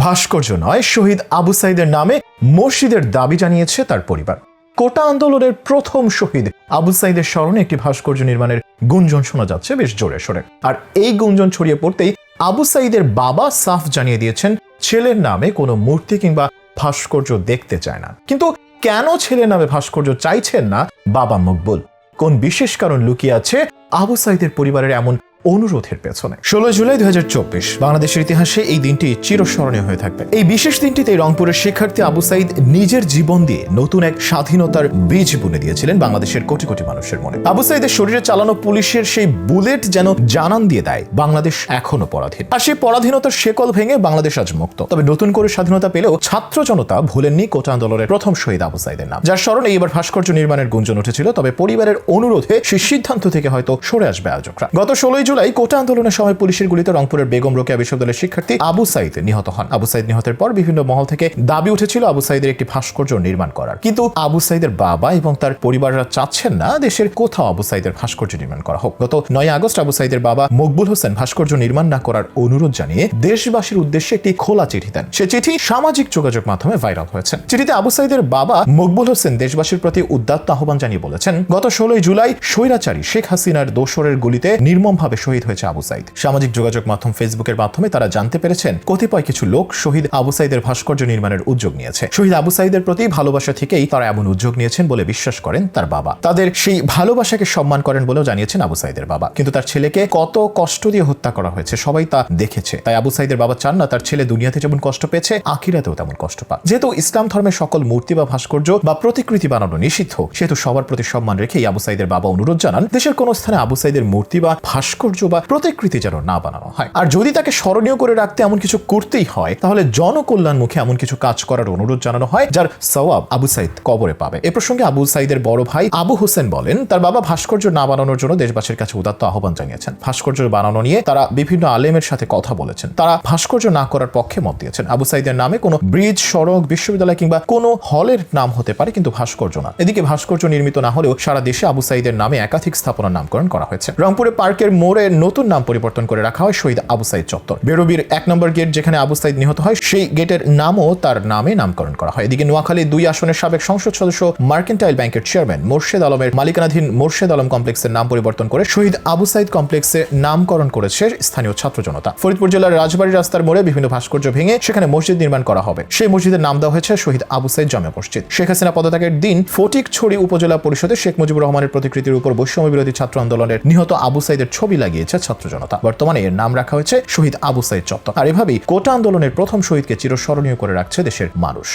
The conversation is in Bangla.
ভাস্কর্য নয়, শহীদ আবু সাইদের নামে মসজিদের দাবি জানিয়েছে তার পরিবার। কোটা আন্দোলনের প্রথম শহীদ আবু সাইদের স্মরণে একটি ভাস্কর্য নির্মাণের গুঞ্জন শোনা যাচ্ছে বেশ জোরে সোরে। আর এই গুঞ্জন ছড়িয়ে পড়তেই আবু সাইদের বাবা সাফ জানিয়ে দিয়েছেন ছেলের নামে কোনো মূর্তি কিংবা ভাস্কর্য দেখতে চায় না। কিন্তু কেন ছেলের নামে ভাস্কর্য চাইছেন না বাবা মকবুল? কোন বিশেষ কারণ লুকিয়ে আছে আবু সাইদের পরিবারের এমন অনুরোধের পেছনে? 16 জুলাই 2024 বাংলাদেশের ইতিহাসে এই দিনটি চিরস্মরণীয় হয়ে থাকবে। এই বিশেষ দিনটিতে রংপুরের শিক্ষার্থী আবু সাইদ নিজের জীবন দিয়ে নতুন এক স্বাধীনতার বীজ বুনে দিয়েছিলেন বাংলাদেশের কোটি কোটি মানুষের মনে। আবু সাইদের শরীরে চালানো পুলিশের সেই বুলেট যেন জানান দিয়ে দেয় বাংলাদেশ এখনো পরাধীন। আর সেই পরাধীনতার শেকল ভেঙে বাংলাদেশ আজ মুক্ত। তবে নতুন করে স্বাধীনতা পেলেও ছাত্র জনতা ভুলেননি কোটা আন্দোলনের প্রথম শহীদ আবু সাইদের নাম, যার স্মরণে এবার ভাস্কর্য নির্মাণের গুঞ্জন উঠেছিল। তবে পরিবারের অনুরোধে সেই সিদ্ধান্ত থেকে হয়তো সরে আসবে আয়োজকরা। গত 16 জুলাই কোটা আন্দোলনের সময় পুলিশের গুলিতে রংপুরের বেগম রোকেয়া বিশ্ববিদ্যালয়ের শিক্ষার্থী আবু সাইদ নিহত হন। আবু সাইদ নিহতের পর বিভিন্ন মহল থেকে দাবি উঠেছিল আবু সাইদের একটি ভাস্কর্য নির্মাণ করার। কিন্তু আবু সাইদের বাবা এবং তার পরিবাররা চাচ্ছেন না দেশের কোথাও আবু সাইদের ভাস্কর্য নির্মাণ করা হোক। গত 9 আগস্ট আবু সাইদের বাবা মকবুল হোসেন ভাস্কর্য নির্মাণ না করার অনুরোধ জানিয়ে দেশবাসীর উদ্দেশ্যে একটি খোলা চিঠি দেন। সে চিঠি সামাজিক যোগাযোগ মাধ্যমে ভাইরাল হয়েছে। চিঠিতে আবু সাইদের বাবা মকবুল হোসেন দেশবাসীর প্রতি উদাত্ত আহ্বান জানিয়ে বলেছেন, গত 16 জুলাই স্বৈরাচারী শেখ হাসিনার দোসরের গুলিতে নির্মমভাবে শহীদ হয়েছে আবু সাইদ। সামাজিক যোগাযোগ মাধ্যম ফেসবুকের মাধ্যমে তারা জানতে পেরেছেন কতিপয় কিছু লোক শহীদ আবু সাইদের ভাস্কর্য নির্মাণের উদ্যোগ নিয়েছে। শহীদ আবু সাইদের প্রতি ভালোবাসা থেকেই তারা এমন উদ্যোগ নিয়েছেন বলে বিশ্বাস করেন তার বাবা। তাদের সেই ভালোবাসাকে সম্মান করেন বলেও জানিয়েছেন আবু সাইদের বাবা। কিন্তু তার ছেলেকে কত কষ্ট দিয়ে হত্যা করা হয়েছে সবাই তা দেখেছে। তাই আবু সাইদের বাবা চান না তার ছেলে দুনিয়াতে যেমন কষ্ট পেয়েছে আখিরাতেও তেমন কষ্ট পাক। যেহেতু ইসলাম ধর্মের সকল মূর্তি বা ভাস্কর্য বা প্রতিকৃতি বানানো নিষিদ্ধ, সেহেতু সবার প্রতি সম্মান রেখেই আবু সাইদের বাবা অনুরোধ জানান দেশের কোন স্থানে আবু সাইদের মূর্তি বা ভাস্কর্য বা প্রতিকৃতি যেন না বানানো হয়। আর যদি তাকে স্মরণীয় করে রাখতে এমন কিছু করতেই হয়, তাহলে জনকল্যাণমুখী এমন কিছু কাজ করার অনুরোধ জানানো হয় যার সওয়াব আবু সাইদ কবরে পাবে। এ প্রসঙ্গে আবু সাইদের বড় ভাই আবু হোসেন বলেন, তার বাবা ভাস্কর্য না বানানোর জন্য দেশবাসীর কাছে উদাত্ত আহ্বান জানিয়েছেন। ভাস্কর্য বানানো নিয়ে তারা বিভিন্ন আলেমের সাথে কথা বলেছেন। তারা ভাস্কর্য না করার পক্ষে মত দিয়েছেন। আবু সাইদের নামে কোনো ব্রিজ, সড়ক, বিশ্ববিদ্যালয় কিংবা কোনো হলের নাম হতে পারে, কিন্তু ভাস্কর্য না। এদিকে ভাস্কর্য নির্মিত না হলেও সারা দেশে আবু সাইদের নামে একাধিক স্থাপনার নামকরণ করা হয়েছে। রংপুরে পার্কের মোড়ে নতুন নাম পরিবর্তন করে রাখা হয় শহীদ আবু সাইদ চত্বর। বেরোবির 1 নম্বর গেট যেখানে আবু সাইদ নিহত হয়, সেই গেটের নামও তার নামে নামকরণ করা হয়। এদিকে নোয়াখালী 2 আসনের সাবেক সংসদ সদস্য মার্কেন্টাইল ব্যাংকের চেয়ারম্যান মোর্শেদ আলমের মালিকানাধীন মোর্শেদ আলম কমপ্লেক্সের নাম পরিবর্তন করে শহীদ আবু সাইদ কমপ্লেক্সে নামকরণ করেছে স্থানীয় ছাত্র জনতা। ফরিদপুর জেলার রাজবাড়ী রাস্তার মোড়ে বিভিন্ন ভাস্কর্য ভেঙে সেখানে মসজিদ নির্মাণ করা হবে। সেই মসজিদের নাম দেওয়া হয়েছে শহীদ আবু সাইদ জামে মসজিদ। শেখ হাসিনা পদত্যাগের দিন ফটিকছড়ি উপজেলা পরিষদে শেখ মুজিবুর রহমানের প্রতিকৃতির উপর বৈষম্য বিরোধী ছাত্র আন্দোলনের নিহত আবু সাইদের ছবি লাগিয়েছে ছাত্র জনতা। বর্তমানে এর নাম রাখা হয়েছে শহীদ আবু সাইদ চত্বর। আর এভাবেই কোটা আন্দোলনের প্রথম শহীদকে চিরস্মরণীয় করে রাখছে দেশের মানুষ।